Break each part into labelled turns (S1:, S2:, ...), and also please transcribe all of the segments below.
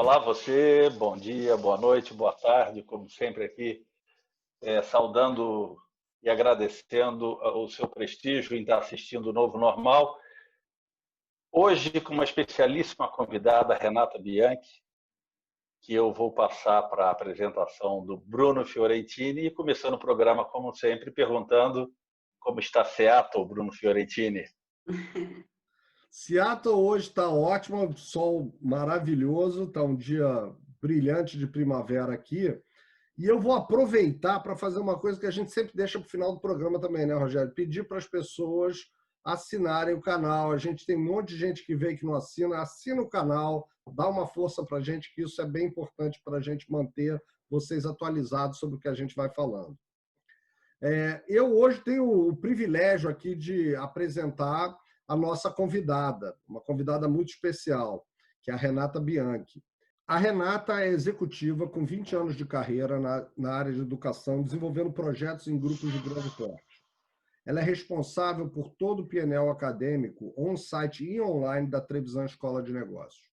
S1: Olá você, bom dia, boa noite, boa tarde, como sempre aqui, saudando e agradecendo o seu prestígio em estar assistindo o Novo Normal. Hoje com uma especialíssima convidada, Renata Bianchi, que eu vou passar para a apresentação do Bruno Fiorentini e começando o programa, como sempre, perguntando como está Seattle, Bruno Fiorentini.
S2: Seattle hoje está ótimo, sol maravilhoso, está um dia brilhante de primavera aqui. E eu vou aproveitar para fazer uma coisa que a gente sempre deixa para o final do programa também, né, Rogério? Pedir para as pessoas assinarem o canal. A gente tem um monte de gente que veio que não assina. Assina o canal, dá uma força para a gente, que isso é bem importante para a gente manter vocês atualizados sobre o que a gente vai falando. Eu hoje tenho o privilégio aqui de apresentar a nossa convidada, uma convidada muito especial, que é a Renata Bianchi. A Renata é executiva com 20 anos de carreira na área de educação, desenvolvendo projetos em grupos de grande porte. Ela é responsável por todo o painel acadêmico, on-site e online da Trevisan Escola de Negócios.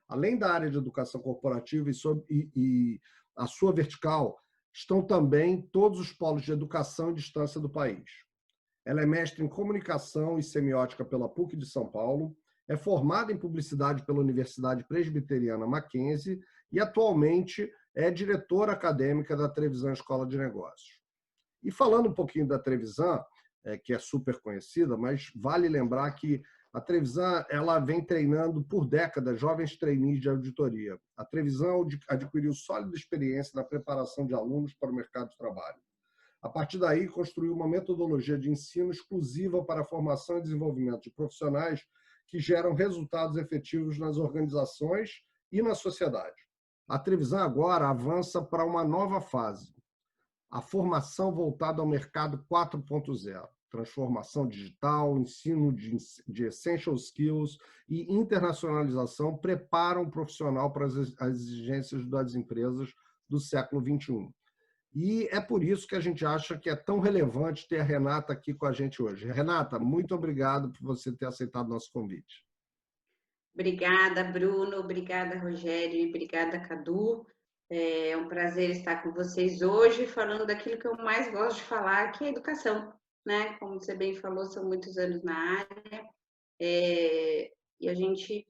S2: Além da área de educação corporativa e a sua vertical, estão também todos os polos de educação e distância do país. Ela é mestre em comunicação e semiótica pela PUC de São Paulo, é formada em publicidade pela Universidade Presbiteriana Mackenzie e atualmente é diretora acadêmica da Trevisan Escola de Negócios. E falando um pouquinho da Trevisan, que é super conhecida, mas vale lembrar que a Trevisan ela vem treinando por décadas jovens trainees de auditoria. A Trevisan adquiriu sólida experiência na preparação de alunos para o mercado de trabalho. A partir daí, construiu uma metodologia de ensino exclusiva para a formação e desenvolvimento de profissionais que geram resultados efetivos nas organizações e na sociedade. A Trevisan agora avança para uma nova fase, a formação voltada ao mercado 4.0, transformação digital, ensino de essential skills e internacionalização preparam o profissional para as exigências das empresas do século XXI. E é por isso que a gente acha que é tão relevante ter a Renata aqui com a gente hoje. Renata, muito obrigado por você ter aceitado nosso convite.
S3: Obrigada, Bruno. Obrigada, Rogério. E obrigada, Cadu. É um prazer estar com vocês hoje, falando daquilo que eu mais gosto de falar, que é educação, né? Como você bem falou, são muitos anos na área. E a gente,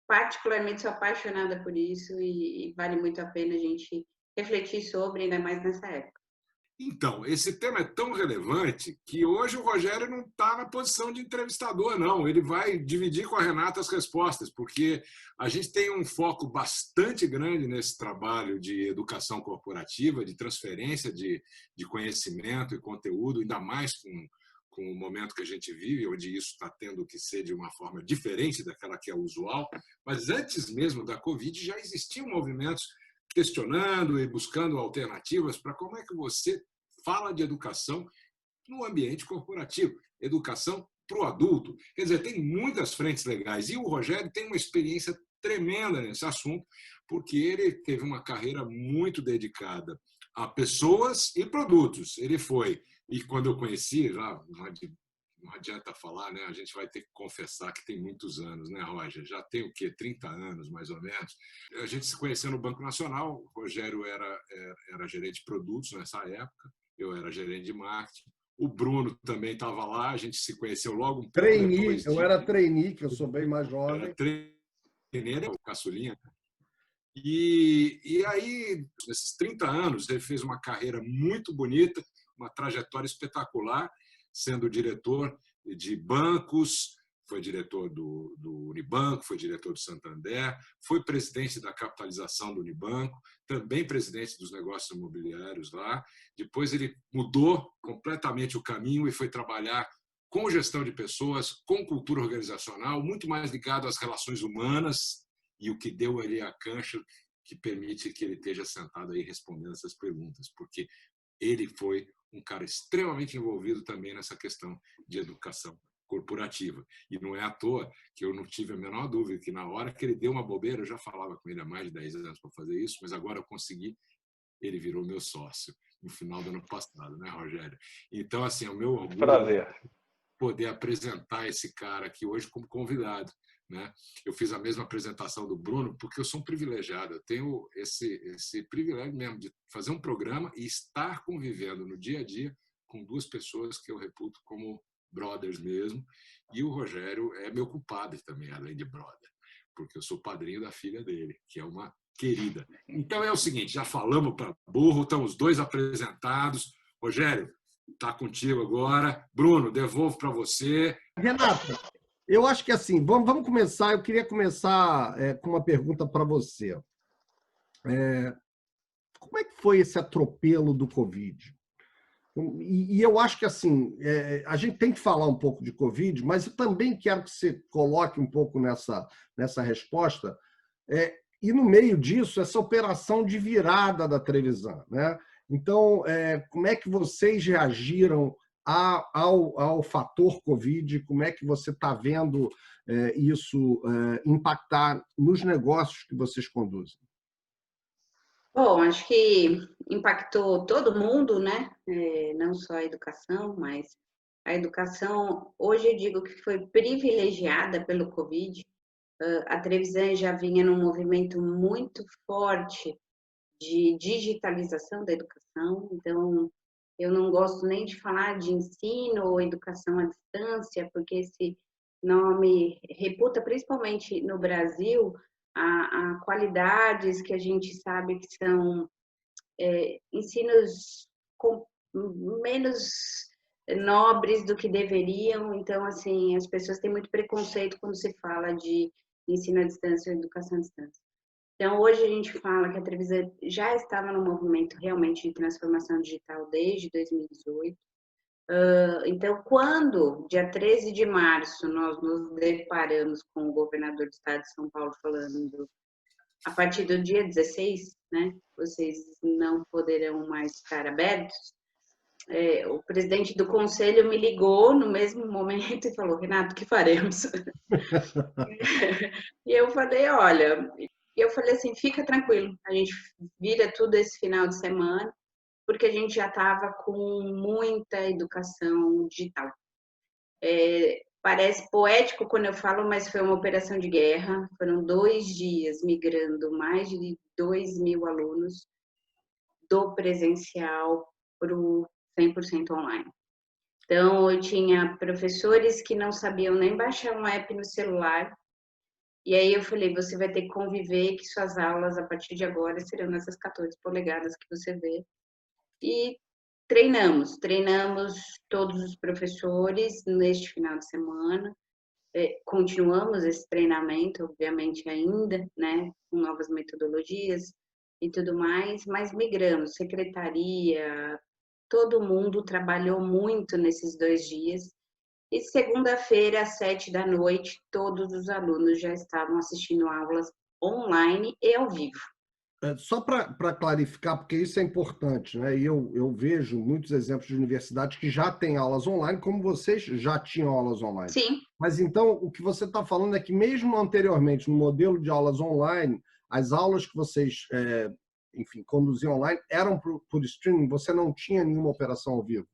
S3: particularmente, sou apaixonada por isso e vale muito a pena a gente refletir sobre, ainda mais nessa época.
S4: Então, esse tema é tão relevante que hoje o Rogério não está na posição de entrevistador, não. Ele vai dividir com a Renata as respostas, porque a gente tem um foco bastante grande nesse trabalho de educação corporativa, de transferência de conhecimento e conteúdo, ainda mais com o momento que a gente vive, onde isso está tendo que ser de uma forma diferente daquela que é usual. Mas antes mesmo da Covid já existiam movimentos questionando e buscando alternativas para como é que você fala de educação no ambiente corporativo, educação para o adulto. Quer dizer, tem muitas frentes legais. E o Rogério tem uma experiência tremenda nesse assunto, porque ele teve uma carreira muito dedicada a pessoas e produtos. Ele foi, e quando eu conheci, já não adianta falar, né? A gente vai ter que confessar que tem muitos anos, né, Roger? Já tem o quê? 30 anos, mais ou menos. A gente se conheceu no Banco Nacional, o Rogério era gerente de produtos nessa época, eu era gerente de marketing, o Bruno também estava lá, a gente se conheceu logo um pouco depois.
S2: Eu era trainee, que eu sou bem mais jovem.
S4: Era trainee, o caçulinha. E aí, nesses 30 anos, ele fez uma carreira muito bonita, uma trajetória espetacular, sendo diretor de bancos, foi diretor do Unibanco, foi diretor do Santander, foi presidente da capitalização do Unibanco, também presidente dos negócios imobiliários lá. Depois ele mudou completamente o caminho e foi trabalhar com gestão de pessoas, com cultura organizacional, muito mais ligado às relações humanas, e o que deu ali a cancha que permite que ele esteja sentado aí respondendo essas perguntas, porque ele foi um cara extremamente envolvido também nessa questão de educação corporativa. E não é à toa que eu não tive a menor dúvida que na hora que ele deu uma bobeira, eu já falava com ele há mais de 10 anos para fazer isso, mas agora eu consegui, ele virou meu sócio no final do ano passado, né, Rogério? Então, assim, é o meu orgulho
S1: Prazer
S4: poder apresentar esse cara aqui hoje como convidado, né? Eu fiz a mesma apresentação do Bruno porque eu sou um privilegiado. Eu tenho esse privilégio mesmo de fazer um programa e estar convivendo no dia a dia com duas pessoas que eu reputo como brothers mesmo. E o Rogério é meu compadre também, além de brother, porque eu sou padrinho da filha dele, que é uma querida. Então é o seguinte, já falamos para burro, estão os dois apresentados. Rogério, está contigo agora. Bruno, devolvo para você.
S2: Renato, eu acho que assim, vamos começar. Eu queria começar com uma pergunta para você. Como é que foi esse atropelo do Covid? E eu acho que assim, a gente tem que falar um pouco de Covid, mas eu também quero que você coloque um pouco nessa resposta. E no meio disso, essa operação de virada da Trevisan, né? Então, como é que vocês reagiram ao fator Covid? Como é que você está vendo isso impactar nos negócios que vocês conduzem?
S3: Bom, acho que impactou todo mundo, né? Não só a educação, mas a educação, hoje eu digo que foi privilegiada pelo Covid. A Trevisan já vinha num movimento muito forte de digitalização da educação, então eu não gosto nem de falar de ensino ou educação à distância, porque esse nome reputa, principalmente no Brasil, a qualidades que a gente sabe que são ensinos com menos nobres do que deveriam. Então, assim, as pessoas têm muito preconceito quando se fala de ensino à distância ou educação à distância. Então, hoje a gente fala que a Trevisan já estava no movimento realmente de transformação digital desde 2018. Então, quando, dia 13 de março, nós nos deparamos com o governador do estado de São Paulo falando, a partir do dia 16, né, vocês não poderão mais estar abertos, o presidente do conselho me ligou no mesmo momento e falou, Renato, o que faremos? E eu falei, olha, assim, fica tranquilo, a gente vira tudo esse final de semana, porque a gente já estava com muita educação digital. Parece poético quando eu falo, mas foi uma operação de guerra. Foram 2 dias migrando mais de 2.000 alunos do presencial para o 100% online. Então, eu tinha professores que não sabiam nem baixar um app no celular. E aí eu falei, você vai ter que conviver que suas aulas, a partir de agora, serão nessas 14 polegadas que você vê. E treinamos todos os professores neste final de semana. Continuamos esse treinamento, obviamente, ainda, né, com novas metodologias e tudo mais, mas migramos, secretaria, todo mundo trabalhou muito nesses 2 dias. E segunda-feira, às 7h, todos os alunos já estavam assistindo aulas online e ao vivo.
S2: Só para clarificar, porque isso é importante, né? E eu vejo muitos exemplos de universidades que já têm aulas online, como vocês já tinham aulas online.
S3: Sim.
S2: Mas então, o que você está falando é que mesmo anteriormente, no modelo de aulas online, as aulas que vocês, enfim, conduziam online eram por streaming, você não tinha nenhuma operação ao vivo?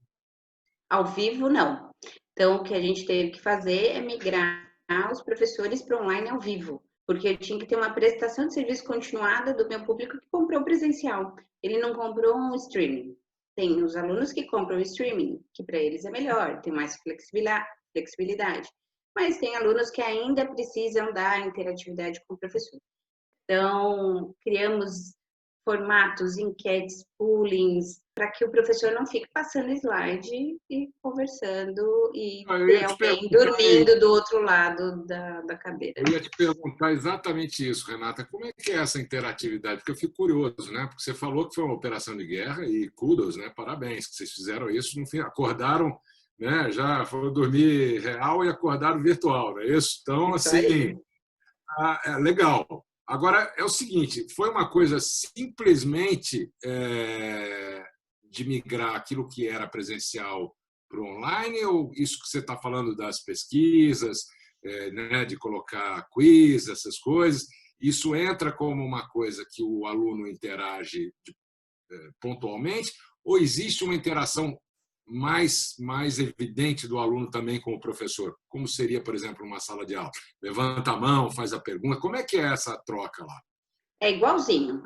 S3: Ao vivo, não. Então, o que a gente teve que fazer é migrar os professores para online ao vivo, porque eu tinha que ter uma prestação de serviço continuada do meu público que comprou presencial. Ele não comprou um streaming. Tem os alunos que compram streaming, que para eles é melhor, tem mais flexibilidade. Mas tem alunos que ainda precisam da interatividade com o professor. Então, criamos formatos, enquetes, poolings, para que o professor não fique passando slide e conversando e ter alguém dormindo do outro lado da cadeira.
S4: Eu ia te perguntar exatamente isso, Renata. Como é que é essa interatividade? Porque eu fico curioso, né? Porque você falou que foi uma operação de guerra e kudos, né? Parabéns que vocês fizeram isso. No fim, acordaram, né? Já foram dormir real e acordaram virtual, não é isso? Então, assim, legal. Agora, é o seguinte, foi uma coisa simplesmente de migrar aquilo que era presencial para o online, ou isso que você está falando das pesquisas, né, de colocar quiz, essas coisas, isso entra como uma coisa que o aluno interage pontualmente, ou existe uma interação mais evidente do aluno também com o professor? Como seria, por exemplo, uma sala de aula? Levanta a mão, faz a pergunta. Como é que é essa troca lá?
S3: É igualzinho.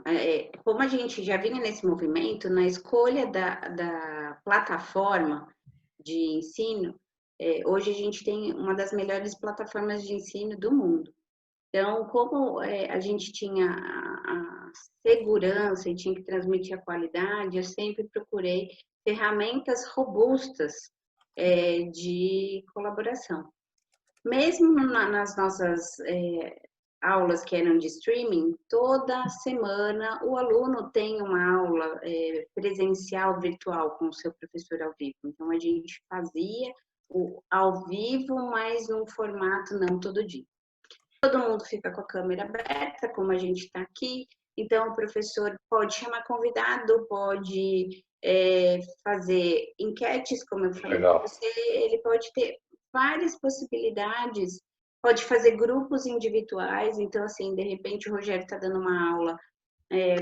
S3: Como a gente já vinha nesse movimento, na escolha da plataforma de ensino, hoje a gente tem uma das melhores plataformas de ensino do mundo. Então, como a gente tinha a segurança e tinha que transmitir a qualidade, eu sempre procurei ferramentas robustas de colaboração. Mesmo nas nossas aulas que eram de streaming, toda semana o aluno tem uma aula presencial virtual com o seu professor ao vivo. Então, a gente fazia o ao vivo, mas num formato não todo dia. Todo mundo fica com a câmera aberta, como a gente está aqui. Então, o professor pode chamar convidado, pode fazer enquetes, como eu falei para você. Ele pode ter várias possibilidades, pode fazer grupos individuais. Então, assim, de repente, o Rogério está dando uma aula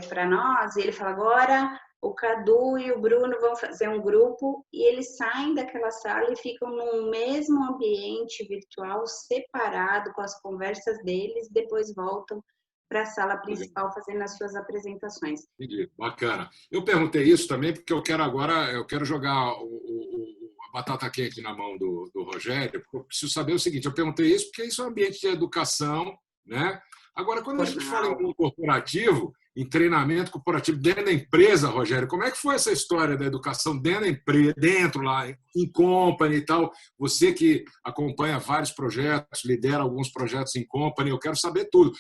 S3: para nós, e ele fala, agora o Cadu e o Bruno vão fazer um grupo, e eles saem daquela sala e ficam no mesmo ambiente virtual, separado, com as conversas deles, depois voltam para a sala principal fazendo as suas apresentações.
S4: Entendi. Bacana. Eu perguntei isso também porque eu quero jogar a batata quente na mão do Rogério, porque eu preciso saber o seguinte, eu perguntei isso porque isso é um ambiente de educação, né? Agora, quando a gente fala em mundo corporativo, em treinamento corporativo dentro da empresa, Rogério, como é que foi essa história da educação dentro da empresa, dentro lá, em company e tal? Você que acompanha vários projetos, lidera alguns projetos em company, eu quero saber tudo.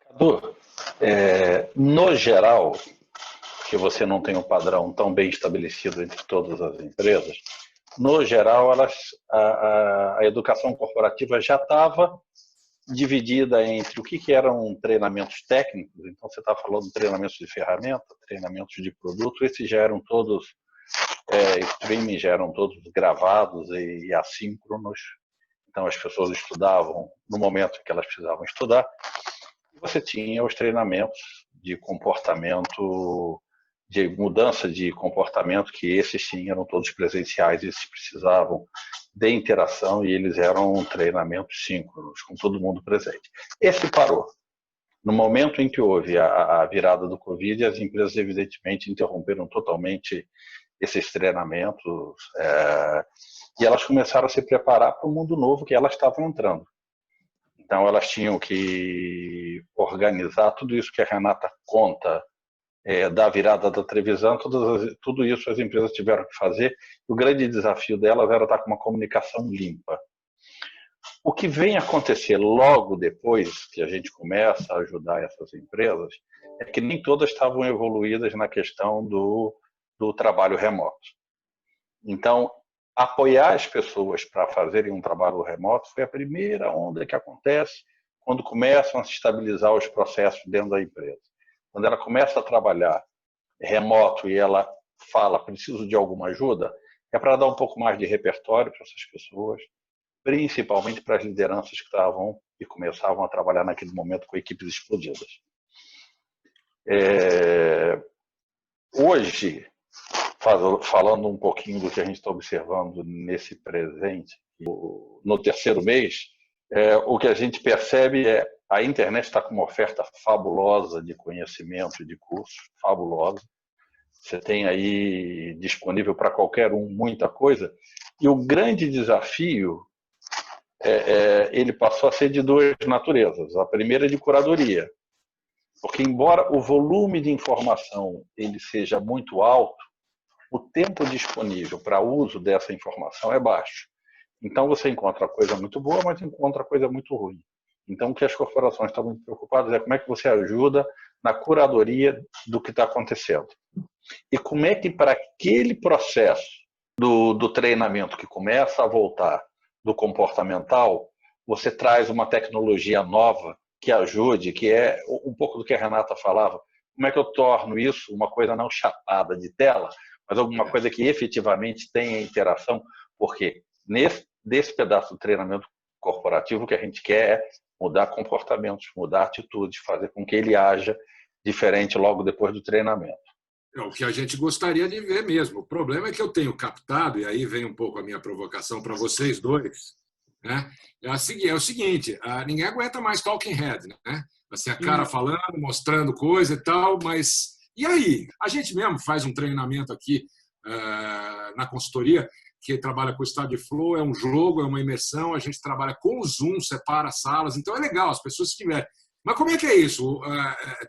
S1: Cadu, no geral, que você não tem um padrão tão bem estabelecido entre todas as empresas, no geral, a educação corporativa já estava dividida entre o que eram treinamentos técnicos, então você está falando de treinamentos de ferramenta, treinamentos de produto, esses já eram todos streaming, já eram todos gravados e assíncronos, então as pessoas estudavam no momento em que elas precisavam estudar, e você tinha os treinamentos de comportamento, de mudança de comportamento, que esses sim eram todos presenciais, esses precisavam de interação e eles eram treinamentos síncronos, com todo mundo presente. Esse parou. No momento em que houve a virada do Covid, as empresas evidentemente interromperam totalmente esses treinamentos e elas começaram a se preparar para o mundo novo que elas estavam entrando. Então elas tinham que organizar tudo isso que a Renata conta, da virada da televisão, tudo isso as empresas tiveram que fazer. O grande desafio delas era estar com uma comunicação limpa. O que vem acontecer logo depois que a gente começa a ajudar essas empresas é que nem todas estavam evoluídas na questão do trabalho remoto. Então, apoiar as pessoas para fazerem um trabalho remoto foi a primeira onda que acontece quando começam a se estabilizar os processos dentro da empresa. Quando ela começa a trabalhar remoto e ela fala, preciso de alguma ajuda, é para dar um pouco mais de repertório para essas pessoas, principalmente para as lideranças que estavam e começavam a trabalhar naquele momento com equipes explodidas. Hoje, falando um pouquinho do que a gente está observando nesse presente, no terceiro mês, o que a gente percebe é a internet está com uma oferta fabulosa de conhecimento e de cursos, fabulosa. Você tem aí disponível para qualquer um muita coisa. E o grande desafio, ele passou a ser de duas naturezas. A primeira é de curadoria. Porque embora o volume de informação ele seja muito alto, o tempo disponível para uso dessa informação é baixo. Então você encontra coisa muito boa, mas encontra coisa muito ruim. Então, o que as corporações estão muito preocupadas é como é que você ajuda na curadoria do que está acontecendo. E como é que, para aquele processo do treinamento que começa a voltar do comportamental, você traz uma tecnologia nova que ajude, que é um pouco do que a Renata falava. Como é que eu torno isso uma coisa não chapada de tela, mas alguma coisa que efetivamente tenha interação? Porque desse pedaço do treinamento corporativo, o que a gente quer é mudar comportamentos, mudar atitudes, fazer com que ele haja diferente logo depois do treinamento.
S4: É o que a gente gostaria de ver mesmo. O problema é que eu tenho captado, e aí vem um pouco a minha provocação para vocês dois, né? É o seguinte, ninguém aguenta mais talking head, né? Assim, a cara falando, mostrando coisa e tal, mas e aí? A gente mesmo faz um treinamento aqui na consultoria que trabalha com o estado de flow, é um jogo, é uma imersão, a gente trabalha com o Zoom, separa as salas, então é legal, as pessoas se tiverem. Mas como é que é isso?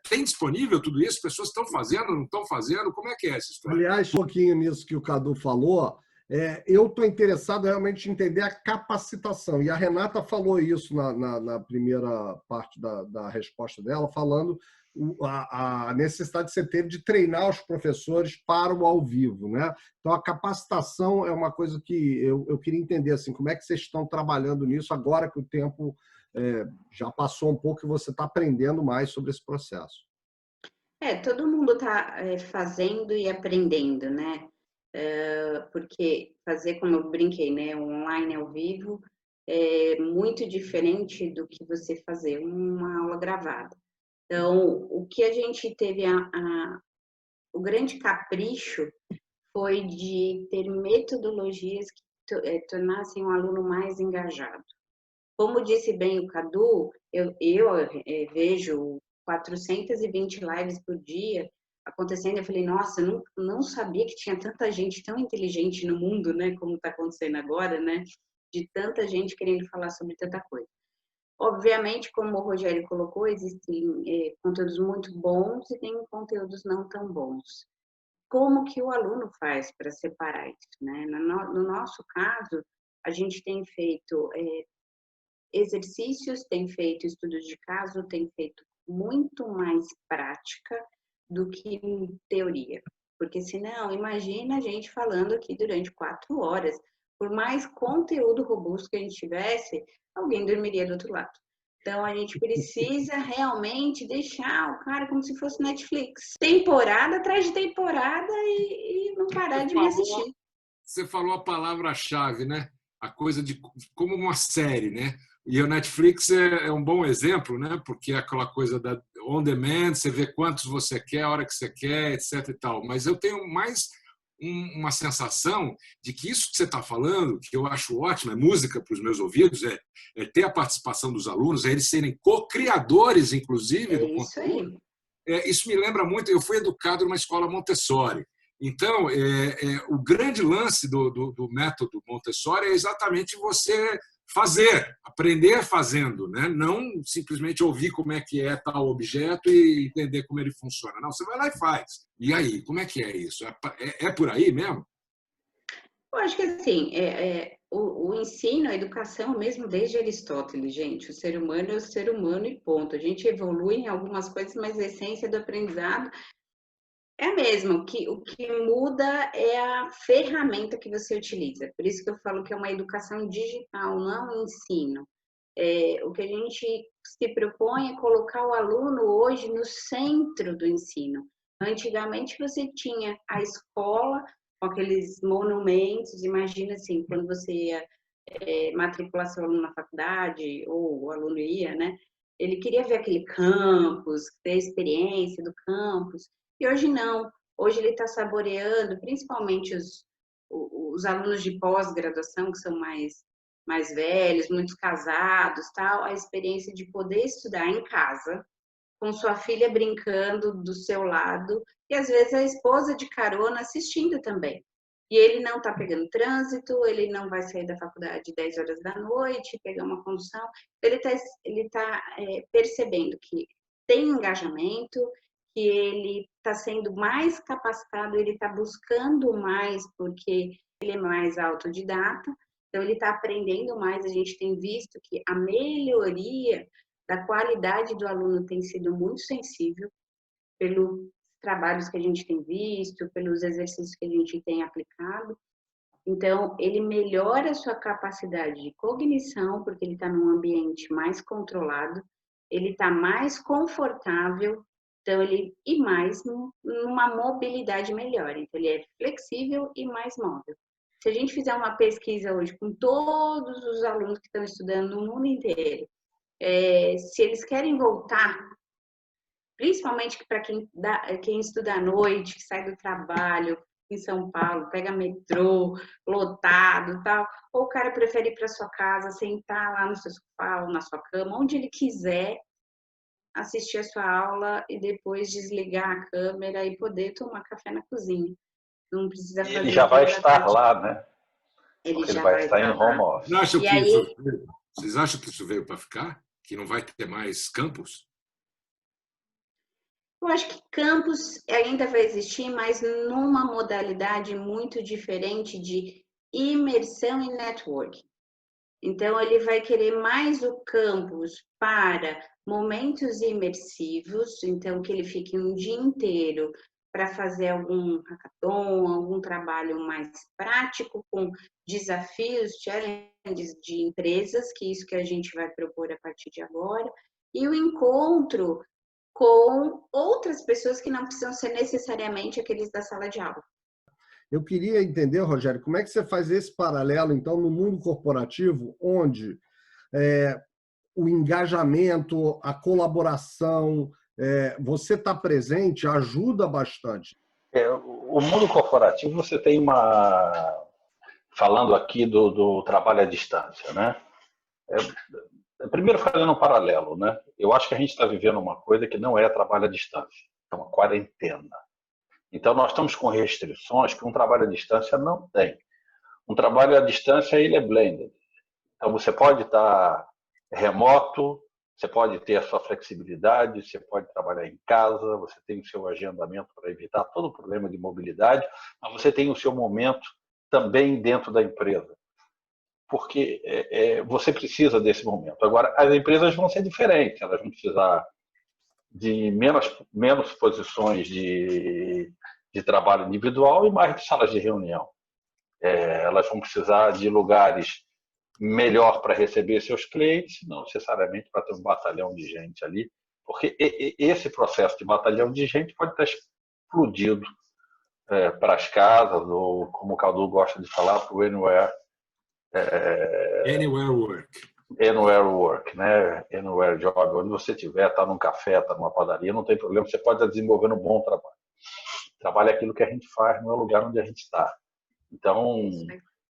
S4: Tem disponível tudo isso? As pessoas estão fazendo, não estão fazendo? Como é que é essa história?
S2: Aliás, um pouquinho nisso que o Cadu falou, eu estou interessado realmente em entender a capacitação. E a Renata falou isso na primeira parte da resposta dela, falando a necessidade que você teve de treinar os professores para o ao vivo, né? Então, a capacitação é uma coisa que eu queria entender, assim, como é que vocês estão trabalhando nisso agora que o tempo já passou um pouco e você está aprendendo mais sobre esse processo.
S3: Todo mundo está fazendo e aprendendo, né? Porque fazer, como eu brinquei, né? Online ao vivo é muito diferente do que você fazer uma aula gravada. Então, o que a gente teve o grande capricho foi de ter metodologias que tornassem o aluno mais engajado. Como disse bem o Cadu, eu vejo 420 lives por dia acontecendo. Eu falei, nossa, eu não sabia que tinha tanta gente tão inteligente no mundo, né? Como está acontecendo agora, né? De tanta gente querendo falar sobre tanta coisa. Obviamente, como o Rogério colocou, existem conteúdos muito bons e tem conteúdos não tão bons. Como que o aluno faz para separar isso, né? No nosso caso, a gente tem feito exercícios, tem feito estudos de caso, tem feito muito mais prática do que teoria. Porque senão, imagina a gente falando aqui durante 4 horas. Por mais conteúdo robusto que a gente tivesse, alguém dormiria do outro lado. Então, a gente precisa realmente deixar o cara como se fosse Netflix. Temporada atrás de temporada e não parar de me assistir.
S4: Você falou a palavra-chave, né? A coisa de como uma série, né? E o Netflix é um bom exemplo, né? Porque é aquela coisa da on demand, você vê quantos você quer, a hora que você quer, etc. e tal. Mas eu tenho mais uma sensação de que isso que você está falando, que eu acho ótimo, é música para os meus ouvidos, é ter a participação dos alunos, é eles serem co-criadores, inclusive, do conteúdo. Isso me lembra muito, eu fui educado numa escola Montessori. Então, o grande lance do método Montessori é exatamente você aprender fazendo, né? Não simplesmente ouvir como é que é tal objeto e entender como ele funciona. Não, você vai lá e faz. E aí, como é que é isso? É por aí mesmo?
S3: Eu acho que assim, o ensino, a educação, mesmo desde Aristóteles, gente, o ser humano é o ser humano e ponto. A gente evolui em algumas coisas, mas a essência do aprendizado é a mesma. O que muda é a ferramenta que você utiliza. Por isso que eu falo que é uma educação digital, não é um ensino. O que a gente se propõe é colocar o aluno hoje no centro do ensino. Antigamente você tinha a escola com aqueles monumentos, imagina assim, quando você ia matricular seu aluno na faculdade, ou o aluno ia, né? Ele queria ver aquele campus, ter a experiência do campus, e hoje não. Hoje ele está saboreando, principalmente os alunos de pós-graduação, que são mais velhos, muitos casados, tal, a experiência de poder estudar em casa, com sua filha brincando do seu lado, e às vezes a esposa de carona assistindo também. E ele não está pegando trânsito, ele não vai sair da faculdade 10 horas da noite, pegar uma condução. Ele tá percebendo que tem engajamento, que ele está sendo mais capacitado, ele está buscando mais, porque ele é mais autodidata, então ele está aprendendo mais. A gente tem visto que a melhoria da qualidade do aluno tem sido muito sensível pelos trabalhos que a gente tem visto, pelos exercícios que a gente tem aplicado. Então, ele melhora a sua capacidade de cognição, porque ele está num ambiente mais controlado, ele está mais confortável, então e mais numa mobilidade melhor. Então, ele é flexível e mais móvel. Se a gente fizer uma pesquisa hoje com todos os alunos que estão estudando no mundo inteiro, se eles querem voltar principalmente para quem estuda à noite, que sai do trabalho em São Paulo, pega metrô, lotado e tal, ou o cara prefere ir para sua casa, sentar lá no seu sofá ou na sua cama, onde ele quiser, assistir a sua aula e depois desligar a câmera e poder tomar café na cozinha. Não precisa fazer.
S1: Ele já vai estar lá, né?
S3: Ele
S1: já
S3: já
S1: vai
S3: vai
S1: estar em
S3: estar lá.
S1: home office.
S4: Vocês acham que isso veio para ficar? Que não vai ter mais campus?
S3: Eu acho que campus ainda vai existir, mas numa modalidade muito diferente de imersão e networking. Então, ele vai querer mais o campus para momentos imersivos, então que ele fique um dia inteiro para fazer algum hackathon, algum trabalho mais prático, com desafios, challenges de empresas, que é isso que a gente vai propor a partir de agora, e o encontro com outras pessoas que não precisam ser necessariamente aqueles da sala de aula.
S2: Eu queria entender, Rogério, como é que você faz esse paralelo, então, no mundo corporativo, onde o engajamento, a colaboração, você está presente, ajuda bastante.
S1: O mundo corporativo, você tem falando aqui do trabalho à distância, né? Primeiro, fazendo um paralelo, né? Eu acho que a gente está vivendo uma coisa que não é trabalho à distância, é uma quarentena. Então, nós estamos com restrições que um trabalho à distância não tem. Um trabalho à distância, ele é blended. Então, você pode estar remoto, você pode ter a sua flexibilidade, você pode trabalhar em casa, você tem o seu agendamento para evitar todo o problema de mobilidade, mas você tem o seu momento também dentro da empresa. Porque você precisa desse momento. Agora, as empresas vão ser diferentes, elas vão precisar de menos posições de trabalho individual e mais de salas de reunião. Elas vão precisar de lugares melhor para receber seus clientes, não necessariamente para ter um batalhão de gente ali, porque esse processo de batalhão de gente pode estar explodido para as casas, ou como o Cadu gosta de falar, para o
S4: Anywhere work.
S1: Anywhere work, né? Anywhere job. Onde você estiver, está num café, está numa padaria, não tem problema, você pode estar desenvolvendo um bom trabalho. Trabalho é aquilo que a gente faz, não é o lugar onde a gente está. Então,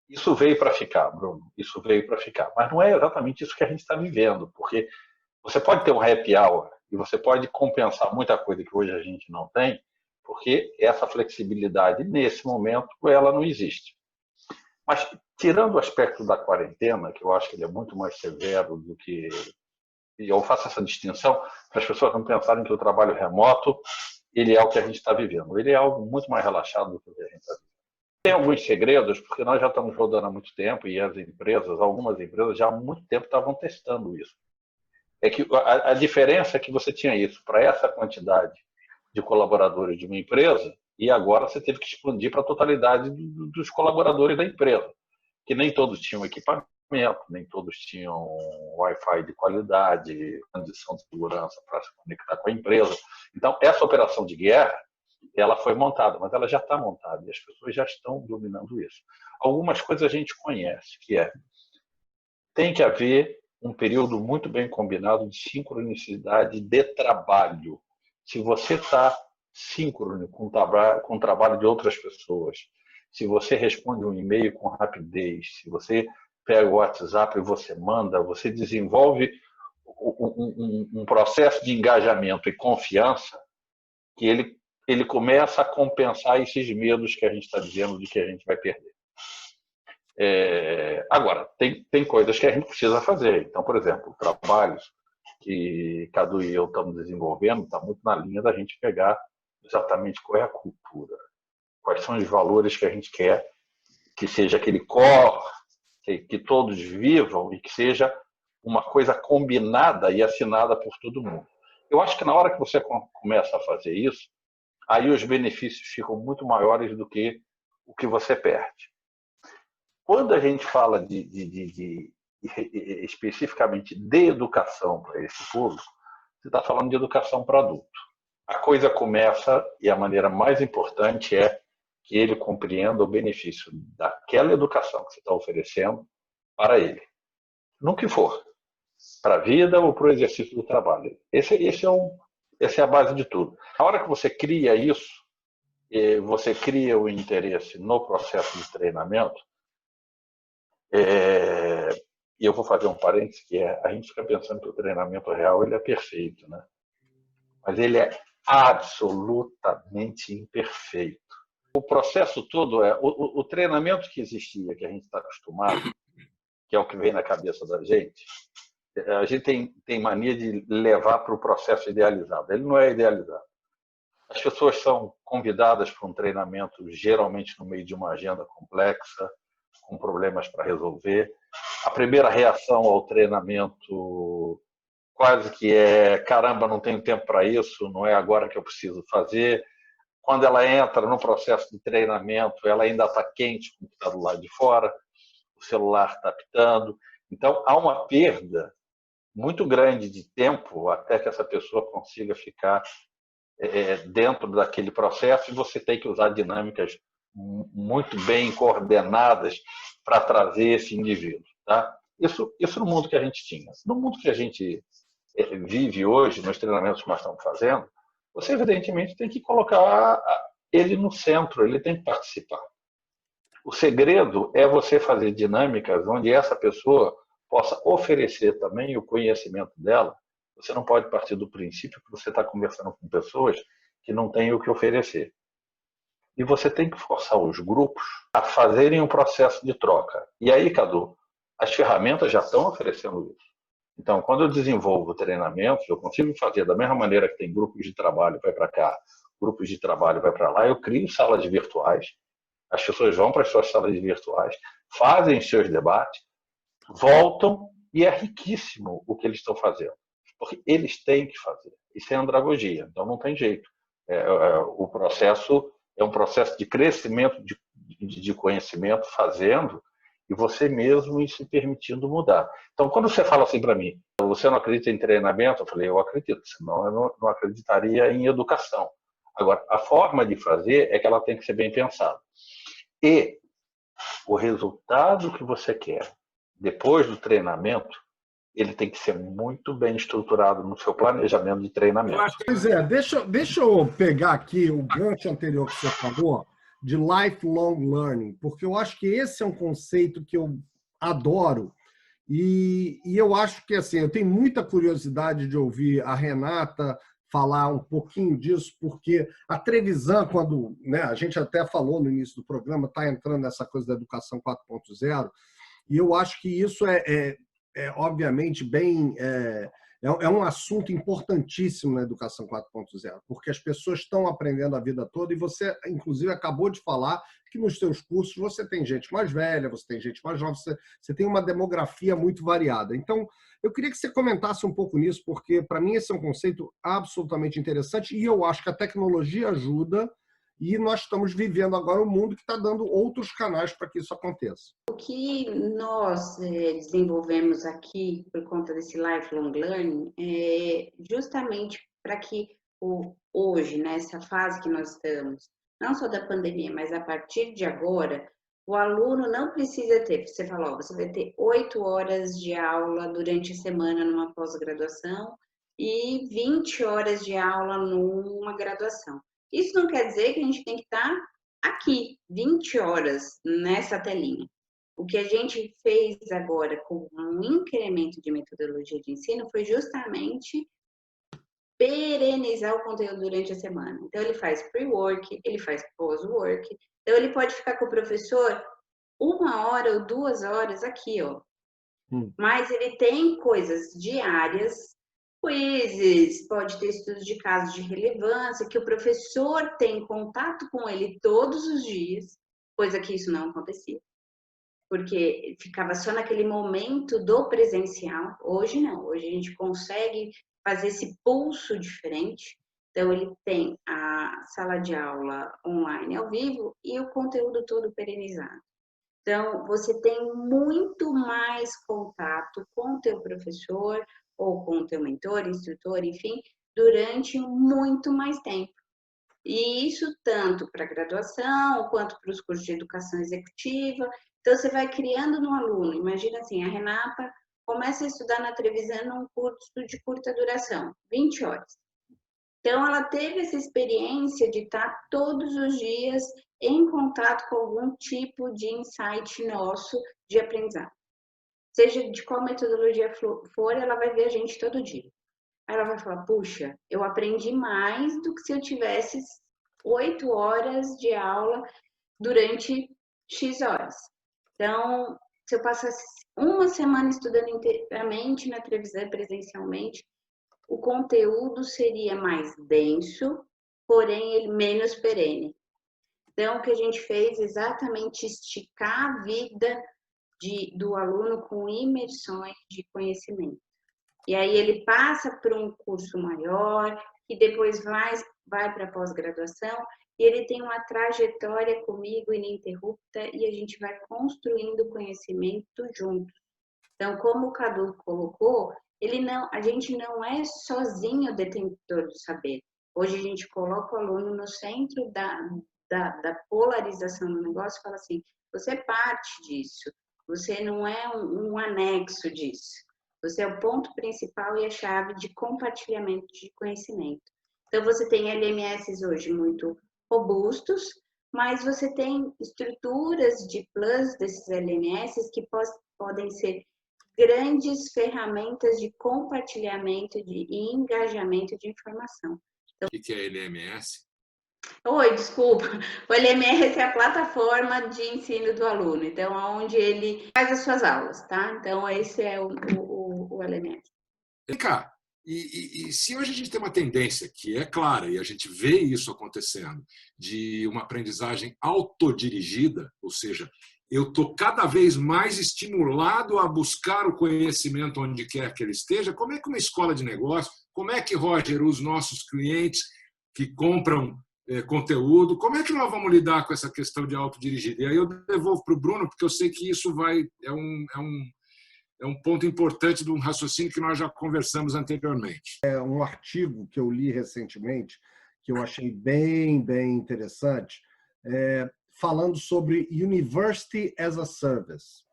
S1: isso veio para ficar, Bruno. Isso veio para ficar. Mas não é exatamente isso que a gente está vivendo, porque você pode ter um happy hour e você pode compensar muita coisa que hoje a gente não tem, porque essa flexibilidade, nesse momento, ela não existe. Mas, tirando o aspecto da quarentena, que eu acho que ele é muito mais severo do que... E eu faço essa distinção para as pessoas não pensarem que o trabalho remoto ele é o que a gente está vivendo. Ele é algo muito mais relaxado do que a gente está vivendo. Tem alguns segredos, porque nós já estamos rodando há muito tempo e as empresas, algumas empresas já há muito tempo estavam testando isso. É que a diferença é que você tinha isso para essa quantidade de colaboradores de uma empresa e agora você teve que expandir para a totalidade dos colaboradores da empresa, que nem todos tinham equipamento, nem todos tinham Wi-Fi de qualidade, condição de segurança para se conectar com a empresa. Então, essa operação de guerra, ela foi montada, mas ela já está montada e as pessoas já estão dominando isso. Algumas coisas a gente conhece, que tem que haver um período muito bem combinado de sincronicidade de trabalho. Se você está síncrono com o trabalho de outras pessoas, se você responde um e-mail com rapidez, se você pega o WhatsApp e você manda, você desenvolve um processo de engajamento e confiança que ele começa a compensar esses medos que a gente está dizendo de que a gente vai perder. Agora, tem coisas que a gente precisa fazer. Então, por exemplo, trabalhos que Cadu e eu estamos desenvolvendo está muito na linha da gente pegar exatamente qual é a cultura, quais são os valores que a gente quer que seja aquele core, que todos vivam e que seja uma coisa combinada e assinada por todo mundo. Eu acho que na hora que você começa a fazer isso, aí os benefícios ficam muito maiores do que o que você perde. Quando a gente fala especificamente de educação para esse público, você está falando de educação para adulto. A coisa começa, e a maneira mais importante é que ele compreenda o benefício daquela educação que você está oferecendo para ele. No que for, para a vida ou para o exercício do trabalho. Esse é Essa é a base de tudo. Na hora que você cria isso, você cria o interesse no processo de treinamento, e eu vou fazer um parênteses, que é, a gente fica pensando que o treinamento real ele é perfeito, né? Mas ele é absolutamente imperfeito. O processo todo o treinamento que existia, que a gente está acostumado, que é o que vem na cabeça da gente, a gente tem mania de levar para o processo idealizado. Ele não é idealizado. As pessoas são convidadas para um treinamento, geralmente no meio de uma agenda complexa, com problemas para resolver. A primeira reação ao treinamento quase que é: caramba, não tenho tempo para isso, não é agora que eu preciso fazer. Quando ela entra no processo de treinamento, ela ainda está quente, o computador do lado de fora, o celular está apitando. Então, há uma perda muito grande de tempo até que essa pessoa consiga ficar dentro daquele processo, e você tem que usar dinâmicas muito bem coordenadas para trazer esse indivíduo. Tá? Isso no mundo que a gente tinha. No mundo que a gente vive hoje, nos treinamentos que nós estamos fazendo, você evidentemente tem que colocar ele no centro, ele tem que participar. O segredo é você fazer dinâmicas onde essa pessoa possa oferecer também o conhecimento dela. Você não pode partir do princípio que você está conversando com pessoas que não têm o que oferecer. E você tem que forçar os grupos a fazerem um processo de troca. E aí, Cadu, as ferramentas já estão oferecendo isso. Então, quando eu desenvolvo treinamentos, eu consigo fazer da mesma maneira que tem grupos de trabalho, vai para cá, grupos de trabalho, vai para lá. Eu crio salas virtuais, as pessoas vão para as suas salas virtuais, fazem seus debates, voltam, e é riquíssimo o que eles estão fazendo. Porque eles têm que fazer. Isso é andragogia, então não tem jeito. O processo é um processo de crescimento de conhecimento, fazendo, e você mesmo se permitindo mudar. Então, quando você fala assim para mim, você não acredita em treinamento? Eu falei, eu acredito, senão eu não acreditaria em educação. Agora, a forma de fazer é que ela tem que ser bem pensada. E o resultado que você quer depois do treinamento, ele tem que ser muito bem estruturado no seu planejamento de treinamento.
S2: Pois é, deixa eu pegar aqui o gancho anterior que você falou, de lifelong learning, porque eu acho que esse é um conceito que eu adoro. E eu acho que, assim, eu tenho muita curiosidade de ouvir a Renata falar um pouquinho disso, porque a Trevisan, quando, né, a gente até falou no início do programa, está entrando nessa coisa da educação 4.0, e eu acho que isso obviamente bem é um assunto importantíssimo na educação 4.0, porque as pessoas estão aprendendo a vida toda, e você, inclusive, acabou de falar que nos seus cursos você tem gente mais velha, você tem gente mais jovem, você tem uma demografia muito variada. Então, eu queria que você comentasse um pouco nisso, porque, para mim, esse é um conceito absolutamente interessante, e eu acho que a tecnologia ajuda, e nós estamos vivendo agora um mundo que está dando outros canais para que isso aconteça.
S3: O que nós desenvolvemos aqui por conta desse lifelong learning é justamente para que hoje, nessa fase que nós estamos, não só da pandemia, mas a partir de agora, o aluno não precisa ter, você falou, você vai ter 8 horas de aula durante a semana numa pós-graduação e 20 horas de aula numa graduação. Isso não quer dizer que a gente tem que estar aqui, 20 horas nessa telinha. O que a gente fez agora com um incremento de metodologia de ensino foi justamente perenizar o conteúdo durante a semana. Então, ele faz pre-work, ele faz post-work. Então, ele pode ficar com o professor 1 hora ou 2 horas aqui, ó. Mas ele tem coisas diárias, quizzes, pode ter estudos de casos de relevância, que o professor tem contato com ele todos os dias, coisa que isso não acontecia, porque ficava só naquele momento do presencial. Hoje não, hoje a gente consegue fazer esse pulso diferente. Então, ele tem a sala de aula online ao vivo e o conteúdo todo perenizado. Então, você tem muito mais contato com o teu professor ou com o teu mentor, instrutor, enfim, durante muito mais tempo. E isso tanto para a graduação, quanto para os cursos de educação executiva. Então, você vai criando no aluno. Imagina assim, a Renata começa a estudar na Trevisan num curso de curta duração, 20 horas. Então, ela teve essa experiência de estar todos os dias em contato com algum tipo de insight nosso de aprendizado. Seja de qual metodologia for, ela vai ver a gente todo dia. Aí ela vai falar, puxa, eu aprendi mais do que se eu tivesse 8 horas de aula durante X horas. Então, se eu passasse uma semana estudando inteiramente na Trevisan presencialmente, o conteúdo seria mais denso, porém ele menos perene. Então, o que a gente fez é exatamente esticar a vida do aluno com imersões de conhecimento. E aí ele passa para um curso maior, e depois vai para a pós-graduação, e ele tem uma trajetória comigo ininterrupta, e a gente vai construindo conhecimento juntos. Então, como o Cadu colocou, a gente não é sozinho detentor do saber. Hoje a gente coloca o aluno no centro da polarização do negócio e fala assim, você é parte disso, você não é um anexo disso. Você é o ponto principal e a chave de compartilhamento de conhecimento. Então, você tem LMS hoje muito robustos, mas você tem estruturas de plus desses LMS que podem ser grandes ferramentas de compartilhamento e engajamento de informação.
S4: Então, o que é LMS?
S3: Oi, desculpa. O LMS é a plataforma de ensino do aluno, então, onde ele faz as suas aulas, tá? Então, esse é o LMS.
S4: Vem cá, e se hoje a gente tem uma tendência que é clara, e a gente vê isso acontecendo, de uma aprendizagem autodirigida, ou seja, eu estou cada vez mais estimulado a buscar o conhecimento onde quer que ele esteja, como é que uma escola de negócio, como é que, Roger, os nossos clientes que compram conteúdo, como é que nós vamos lidar com essa questão de autodirigida? E aí eu devolvo para o Bruno, porque eu sei que isso é um ponto importante de um raciocínio que nós já conversamos anteriormente.
S2: É um artigo que eu li recentemente, que eu achei bem, bem interessante, falando sobre University as a Service.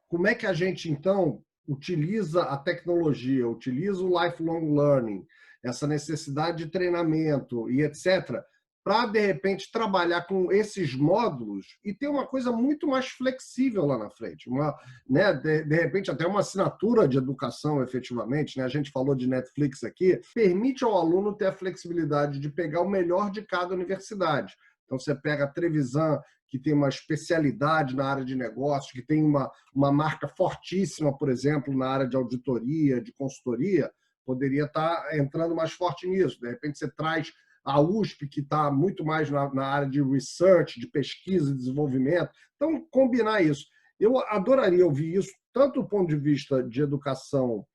S2: Como é que a gente, então, utiliza a tecnologia, utiliza o lifelong learning, essa necessidade de treinamento e etc., para, de repente, trabalhar com esses módulos e ter uma coisa muito mais flexível lá na frente. De repente, até uma assinatura de educação, efetivamente, né? A gente falou de Netflix aqui, permite ao aluno ter a flexibilidade de pegar o melhor de cada universidade. Então, você pega a Trevisan, que tem uma especialidade na área de negócios, que tem uma marca fortíssima, por exemplo, na área de auditoria, de consultoria, poderia estar entrando mais forte nisso. De repente, você traz a USP, que está muito mais na área de research, de pesquisa e desenvolvimento. Então, combinar isso. Eu adoraria ouvir isso, tanto do ponto de vista de educação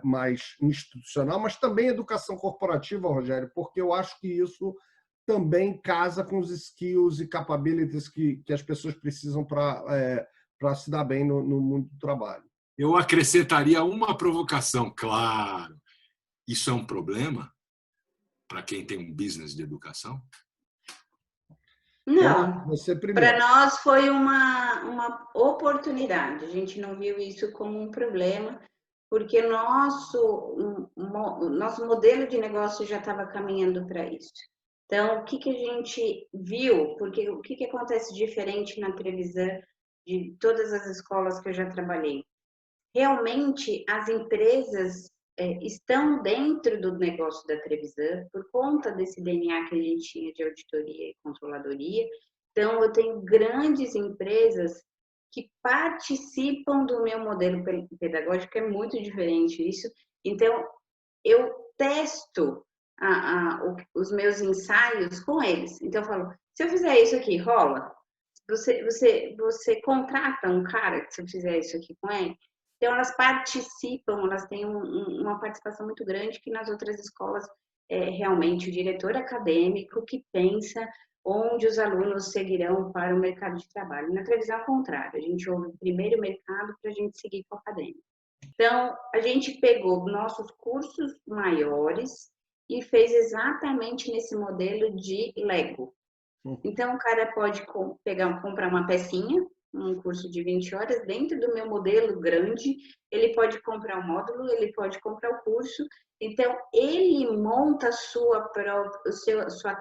S2: mais institucional, mas também educação corporativa, Rogério, porque eu acho que isso também casa com os skills e capabilities que as pessoas precisam para se dar bem no mundo do trabalho.
S4: Eu acrescentaria uma provocação, claro. Isso é um problema para quem tem um business de educação?
S3: Não, para nós foi uma oportunidade. A gente não viu isso como um problema, porque nosso modelo de negócio já estava caminhando para isso. Então, o que a gente viu? Porque o que acontece diferente na Trevisan de todas as escolas que eu já trabalhei? Realmente, as empresas estão dentro do negócio da Trevisan por conta desse DNA que a gente tinha de auditoria e controladoria. Então, eu tenho grandes empresas que participam do meu modelo pedagógico, é muito diferente isso. Então, eu testo os meus ensaios com eles. Então, eu falo, se eu fizer isso aqui, rola? Você contrata um cara, se eu fizer isso aqui com ele? Então, elas participam, elas têm uma participação muito grande que nas outras escolas, realmente, o diretor acadêmico que pensa onde os alunos seguirão para o mercado de trabalho. Na Trevisan, ao contrário, a gente ouve primeiro o mercado para a gente seguir com o acadêmico. Então, a gente pegou nossos cursos maiores e fez exatamente nesse modelo de Lego. Então, o cara pode comprar uma pecinha, um curso de 20 horas, dentro do meu modelo grande, ele pode comprar o módulo, ele pode comprar o curso. Então, ele monta a sua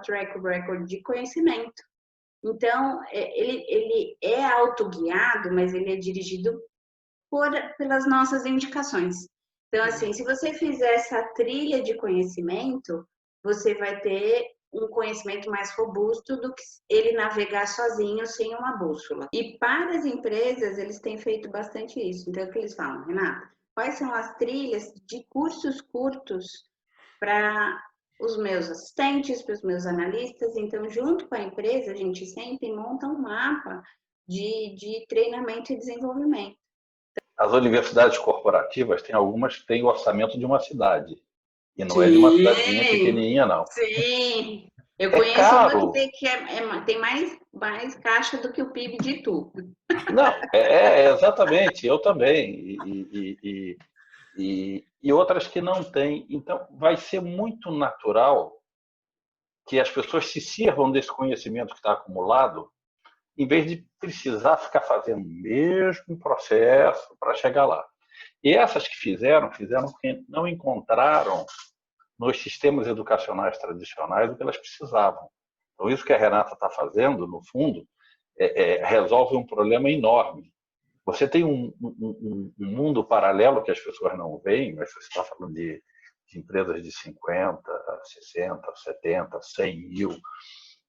S3: track record de conhecimento. Então, ele é autoguiado, mas ele é dirigido pelas nossas indicações. Então, assim, se você fizer essa trilha de conhecimento, você vai ter um conhecimento mais robusto do que ele navegar sozinho sem uma bússola. E para as empresas, eles têm feito bastante isso. Então, o que eles falam, Renata? Quais são as trilhas de cursos curtos para os meus assistentes, para os meus analistas? Então, junto com a empresa, a gente senta e monta um mapa de treinamento e desenvolvimento.
S1: As universidades corporativas, tem algumas que têm o orçamento de uma cidade. E não é de uma cidadezinha pequenininha, não.
S3: Sim. Eu conheço uma que tem mais caixa do que o PIB de tudo.
S1: Não, exatamente. Eu também. E outras que não têm. Então, vai ser muito natural que as pessoas se sirvam desse conhecimento que está acumulado, em vez de precisar ficar fazendo o mesmo processo para chegar lá. E essas que fizeram porque não encontraram nos sistemas educacionais tradicionais o que elas precisavam. Então, isso que a Renata está fazendo, no fundo, resolve um problema enorme. Você tem um mundo paralelo que as pessoas não veem, mas você está falando de empresas de 50, 60, 70, 100 mil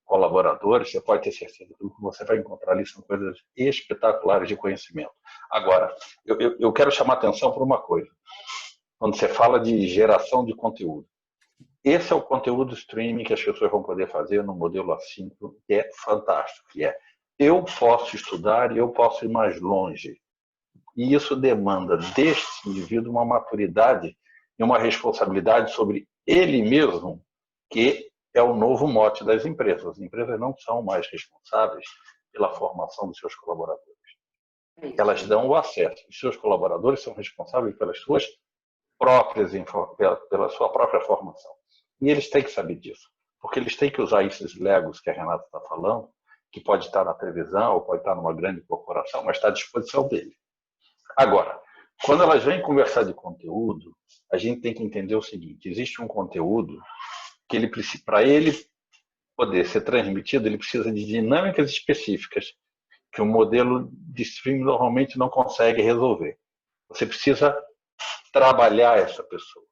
S1: colaboradores, você pode ter certeza que o que você vai encontrar ali são coisas espetaculares de conhecimento. Agora, eu quero chamar a atenção para uma coisa. Quando você fala de geração de conteúdo, esse é o conteúdo streaming que as pessoas vão poder fazer no modelo assíncrono, que é fantástico, que é eu posso estudar e eu posso ir mais longe. E isso demanda deste indivíduo uma maturidade e uma responsabilidade sobre ele mesmo, que é o novo mote das empresas. As empresas não são mais responsáveis pela formação dos seus colaboradores. Elas dão o acesso. Os seus colaboradores são responsáveis pelas suas próprias, pela sua própria formação. E eles têm que saber disso, porque eles têm que usar esses legos que a Renata está falando, que pode estar na televisão ou pode estar numa grande corporação, mas está à disposição dele. Agora, quando elas vêm conversar de conteúdo, a gente tem que entender o seguinte: existe um conteúdo que para ele poder ser transmitido, ele precisa de dinâmicas específicas que o modelo de streaming normalmente não consegue resolver. Você precisa trabalhar essa pessoa,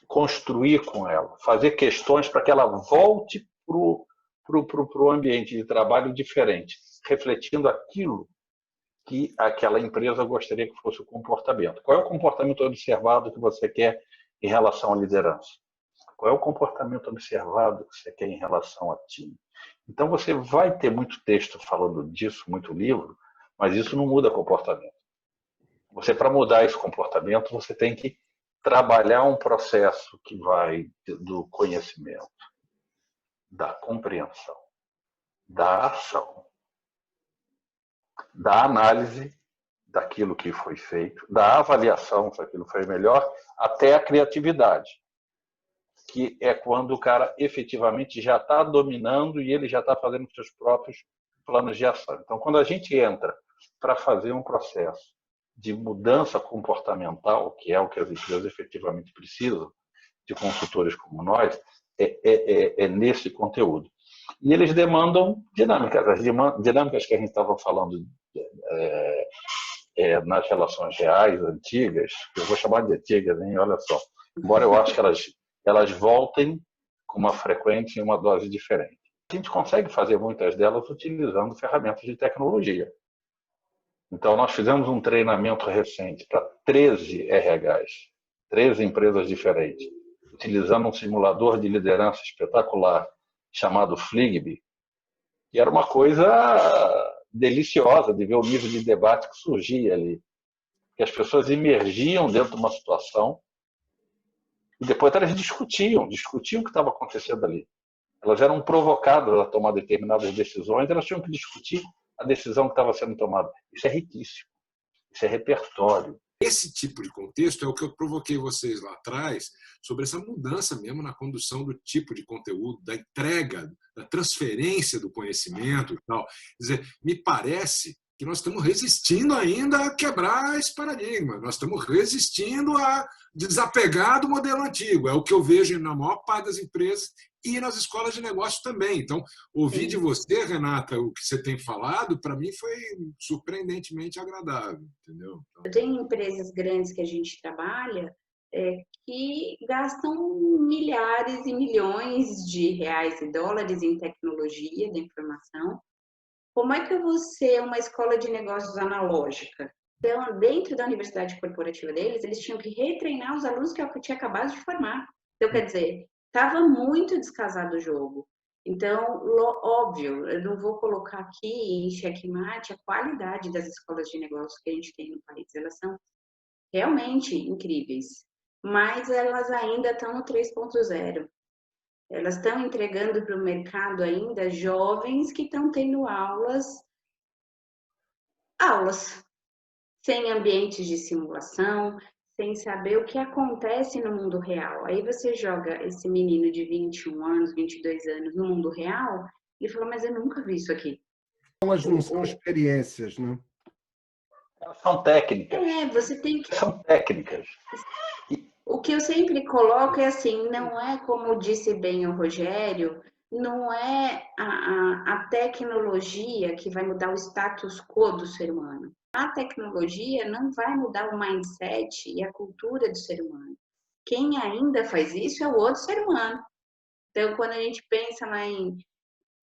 S1: construir com ela, fazer questões para que ela volte para o ambiente de trabalho diferente, refletindo aquilo que aquela empresa gostaria que fosse o comportamento. Qual é o comportamento observado que você quer em relação à liderança? Qual é o comportamento observado que você quer em relação a time? Então, você vai ter muito texto falando disso, muito livro, mas isso não muda comportamento. Você, para mudar esse comportamento, você tem que trabalhar um processo que vai do conhecimento, da compreensão, da ação, da análise daquilo que foi feito, da avaliação se aquilo foi melhor, até a criatividade, que é quando o cara efetivamente já está dominando e ele já está fazendo os seus próprios planos de ação. Então, quando a gente entra para fazer um processo de mudança comportamental, que é o que as empresas efetivamente precisam, de consultores como nós, é nesse conteúdo. E eles demandam dinâmicas. As dinâmicas que a gente estava falando nas relações reais, antigas, eu vou chamar de antigas, hein? Olha só. Embora eu acho que elas voltem com uma frequência e uma dose diferente. A gente consegue fazer muitas delas utilizando ferramentas de tecnologia. Então, nós fizemos um treinamento recente para 13 RHs, 13 empresas diferentes, utilizando um simulador de liderança espetacular chamado Fligby, que era uma coisa deliciosa de ver o nível de debate que surgia ali. Que as pessoas emergiam dentro de uma situação e depois elas discutiam o que estava acontecendo ali. Elas eram provocadas a tomar determinadas decisões, elas tinham que discutir a decisão que estava sendo tomada. Isso é riquíssimo. Isso é repertório.
S4: Esse tipo de contexto é o que eu provoquei vocês lá atrás, sobre essa mudança mesmo na condução do tipo de conteúdo, da entrega, da transferência do conhecimento e tal. Quer dizer, me parece que nós estamos resistindo ainda a quebrar esse paradigma. Nós estamos resistindo a desapegar do modelo antigo. É o que eu vejo na maior parte das empresas e nas escolas de negócio também. Então, ouvir de você, Renata, o que você tem falado, para mim foi surpreendentemente agradável, entendeu?
S3: Então... Tem empresas grandes que a gente trabalha que gastam milhares e milhões de reais e dólares em tecnologia da informação. Como é que eu vou ser uma escola de negócios analógica? Então, dentro da universidade corporativa deles, eles tinham que retreinar os alunos que eu tinha acabado de formar. Então, quer dizer, estava muito descasado o jogo. Então, óbvio, eu não vou colocar aqui em xeque-mate a qualidade das escolas de negócios que a gente tem no país. Elas são realmente incríveis, mas elas ainda estão no 3.0. Elas estão entregando para o mercado ainda jovens que estão tendo aulas sem ambientes de simulação, sem saber o que acontece no mundo real. Aí você joga esse menino de 21 anos, 22 anos no mundo real e fala, mas eu nunca vi isso aqui.
S2: Elas não são experiências, né?
S1: Elas são técnicas.
S3: Você tem que...
S1: São técnicas.
S3: O que eu sempre coloco é assim, não é como disse bem o Rogério, não é a tecnologia que vai mudar o status quo do ser humano. A tecnologia não vai mudar o mindset e a cultura do ser humano. Quem ainda faz isso é o outro ser humano. Então, quando a gente pensa lá em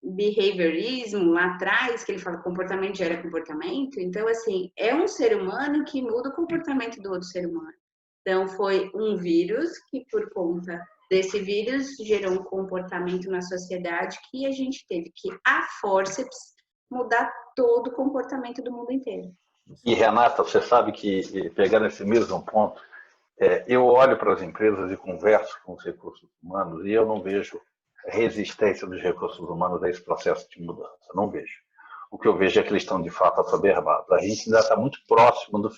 S3: behaviorismo, lá atrás, que ele fala comportamento gera comportamento, então, assim, é um ser humano que muda o comportamento do outro ser humano. Então, foi um vírus que, por conta desse vírus, gerou um comportamento na sociedade que a gente teve que, a forceps, mudar todo o comportamento do mundo inteiro.
S1: E, Renata, você sabe que, pegando esse mesmo ponto, eu olho para as empresas e converso com os recursos humanos e eu não vejo resistência dos recursos humanos a esse processo de mudança. Não vejo. O que eu vejo é que eles estão, de fato, assoberbados. A gente ainda está muito próximo do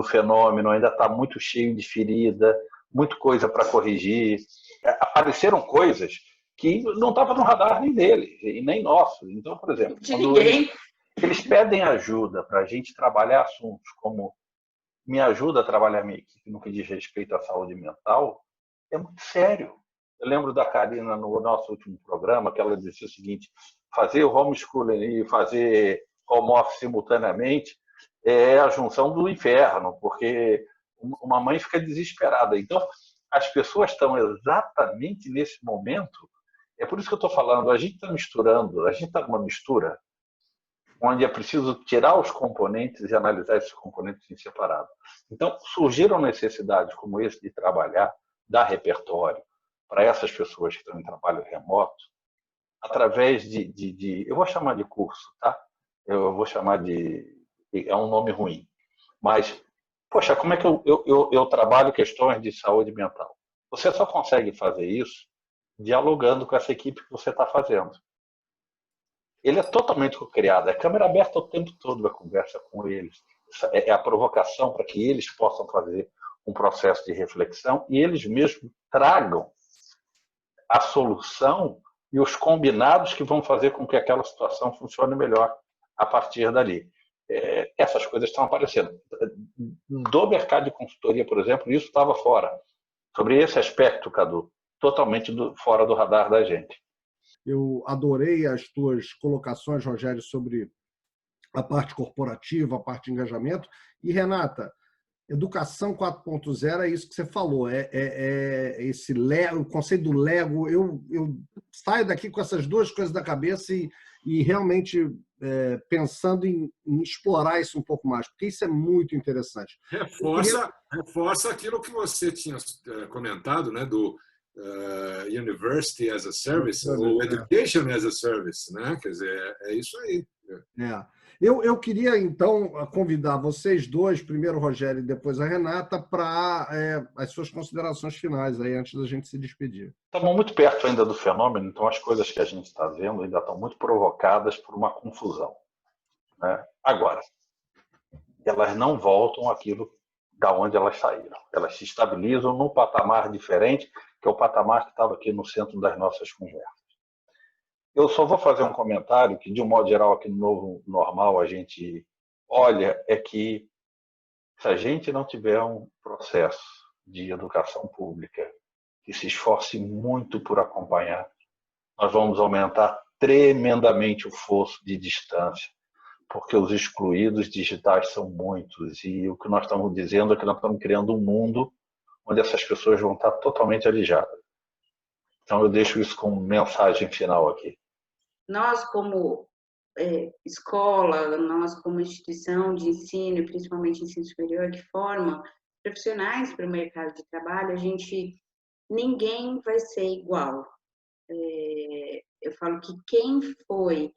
S1: fenômeno, ainda está muito cheio de ferida, muita coisa para corrigir. Apareceram coisas que não estavam no radar nem dele, e nem nosso. Então, por exemplo, quando eles pedem ajuda para a gente trabalhar assuntos como me ajuda a trabalhar minha equipe no que diz respeito à saúde mental, é muito sério. Eu lembro da Karina no nosso último programa, que ela disse o seguinte, fazer o homeschooling e fazer home office simultaneamente é a junção do inferno, porque uma mãe fica desesperada. Então, as pessoas estão exatamente nesse momento, é por isso que eu estou falando, a gente está misturando, a gente está numa mistura onde é preciso tirar os componentes e analisar esses componentes em separado. Então, surgiram necessidades como esse de trabalhar, dar repertório para essas pessoas que estão em trabalho remoto, através eu vou chamar de curso, tá? Eu vou chamar é um nome ruim, mas, poxa, como é que eu trabalho questões de saúde mental? Você só consegue fazer isso dialogando com essa equipe que você está fazendo. Ele é totalmente co-criado, é câmera aberta o tempo todo a conversa com eles. É a provocação para que eles possam fazer um processo de reflexão e eles mesmos tragam a solução e os combinados que vão fazer com que aquela situação funcione melhor a partir dali. Essas coisas estão aparecendo. Do mercado de consultoria, por exemplo, isso estava fora. Sobre esse aspecto, Cadu, totalmente fora do radar da gente.
S2: Eu adorei as tuas colocações, Rogério, sobre a parte corporativa, a parte de engajamento. E, Renata, educação 4.0 é isso que você falou, esse Lego, o conceito do Lego. Eu saio daqui com essas duas coisas na cabeça e realmente pensando em explorar isso um pouco mais, porque isso é muito interessante.
S4: Reforça aquilo que você tinha comentado, né, do University as a Service, ou Education as a Service, né? Quer dizer, é isso aí.
S2: Eu queria, então, convidar vocês dois, primeiro o Rogério e depois a Renata, para as suas considerações finais, aí, antes da gente se despedir.
S1: Estamos muito perto ainda do fenômeno, então as coisas que a gente está vendo ainda estão muito provocadas por uma confusão, né? Agora, elas não voltam àquilo da onde elas saíram. Elas se estabilizam num patamar diferente, que é o patamar que estava aqui no centro das nossas conversas. Eu só vou fazer um comentário que, de um modo geral, aqui no Novo Normal, a gente olha é que se a gente não tiver um processo de educação pública que se esforce muito por acompanhar, nós vamos aumentar tremendamente o fosso de distância, porque os excluídos digitais são muitos, e o que nós estamos dizendo é que nós estamos criando um mundo onde essas pessoas vão estar totalmente alijadas. Então, eu deixo isso como mensagem final aqui.
S3: Nós, como escola, nós, como instituição de ensino, principalmente ensino superior, que forma profissionais para o mercado de trabalho, ninguém vai ser igual. Eu falo que quem foi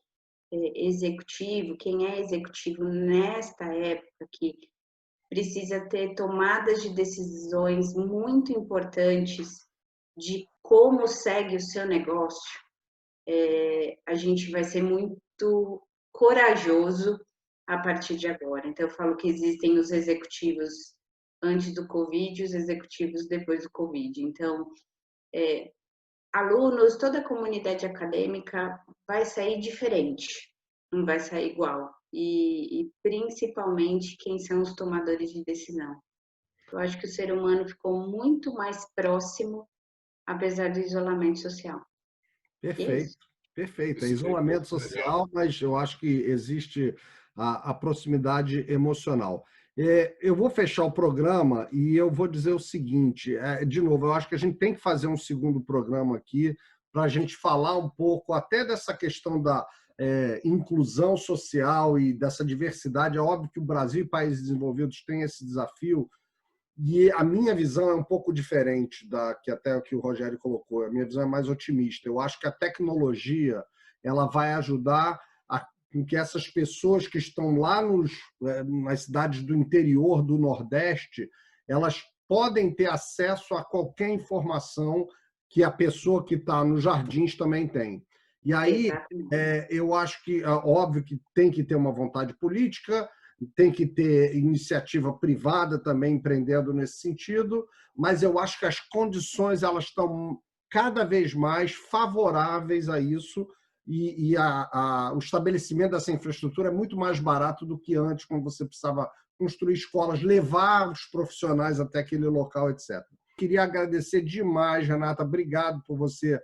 S3: executivo, quem é executivo nesta época, que precisa ter tomadas de decisões muito importantes de como segue o seu negócio, a gente vai ser muito corajoso a partir de agora. Então, eu falo que existem os executivos antes do Covid e os executivos depois do Covid. Então, alunos, toda a comunidade acadêmica vai sair diferente, não vai sair igual. E principalmente quem são os tomadores de decisão. Eu acho que o ser humano ficou muito mais próximo, apesar do isolamento social.
S2: Perfeito, perfeito. É isolamento social, mas eu acho que existe a proximidade emocional. Eu vou fechar o programa e eu vou dizer o seguinte, de novo, eu acho que a gente tem que fazer um segundo programa aqui para a gente falar um pouco até dessa questão da inclusão social e dessa diversidade. É óbvio que o Brasil e países desenvolvidos têm esse desafio, e a minha visão é um pouco diferente da que até o que o Rogério colocou. A minha visão é mais otimista. Eu acho que a tecnologia ela vai ajudar com que essas pessoas que estão lá nas cidades do interior do Nordeste, elas podem ter acesso a qualquer informação que a pessoa que está nos jardins também tem. E aí, eu acho que, óbvio que tem que ter uma vontade política, tem que ter iniciativa privada também empreendendo nesse sentido, mas eu acho que as condições elas estão cada vez mais favoráveis a isso, e o estabelecimento dessa infraestrutura é muito mais barato do que antes, quando você precisava construir escolas, levar os profissionais até aquele local, etc. Queria agradecer demais, Renata, obrigado por você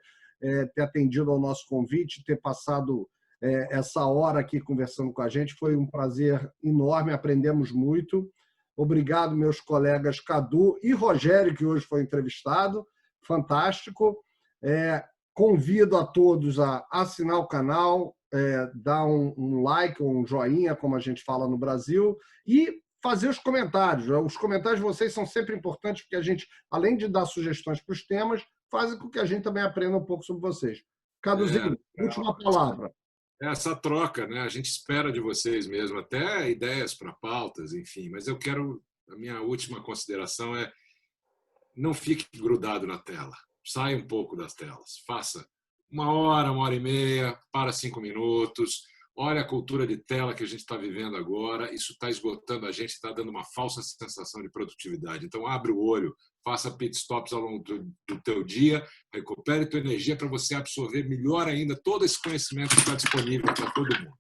S2: ter atendido ao nosso convite, ter passado essa hora aqui conversando com a gente. Foi um prazer enorme, aprendemos muito. Obrigado, meus colegas Cadu e Rogério, que hoje foi entrevistado. Fantástico. Convido a todos a assinar o canal, dar um like ou um joinha, como a gente fala no Brasil, e fazer os comentários. Os comentários de vocês são sempre importantes, porque a gente, além de dar sugestões para os temas, fazem com que a gente também aprenda um pouco sobre vocês. Caduzinho, última palavra.
S4: Essa troca, né? A gente espera de vocês mesmo, até ideias para pautas, enfim. Mas a minha última consideração é: não fique grudado na tela. Saia um pouco das telas. Faça 1 hora e meia, para 5 minutos. Olha a cultura de tela que a gente está vivendo agora. Isso está esgotando a gente, está dando uma falsa sensação de produtividade. Então, abre o olho, faça pit stops ao longo do teu dia, recupere tua energia para você absorver melhor ainda todo esse conhecimento que está disponível para todo mundo.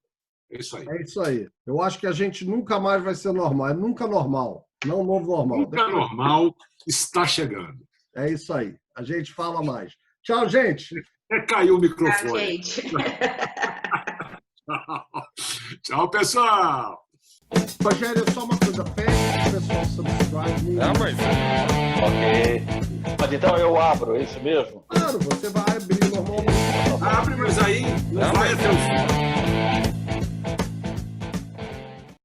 S4: É isso aí.
S2: É isso aí. Eu acho que a gente nunca mais vai ser normal. É nunca normal, não novo normal.
S4: Nunca normal está chegando.
S2: É isso aí. A gente fala mais. Tchau, gente.
S4: Caiu o microfone.
S3: Tchau, gente.
S4: Tchau, pessoal.
S2: Rogério, só uma coisa. Pede para o pessoal subscribe.
S1: Ok. Mas então eu abro, é isso mesmo?
S2: Claro, você vai abrir normalmente.
S4: Abre, mas aí não vai até o fim.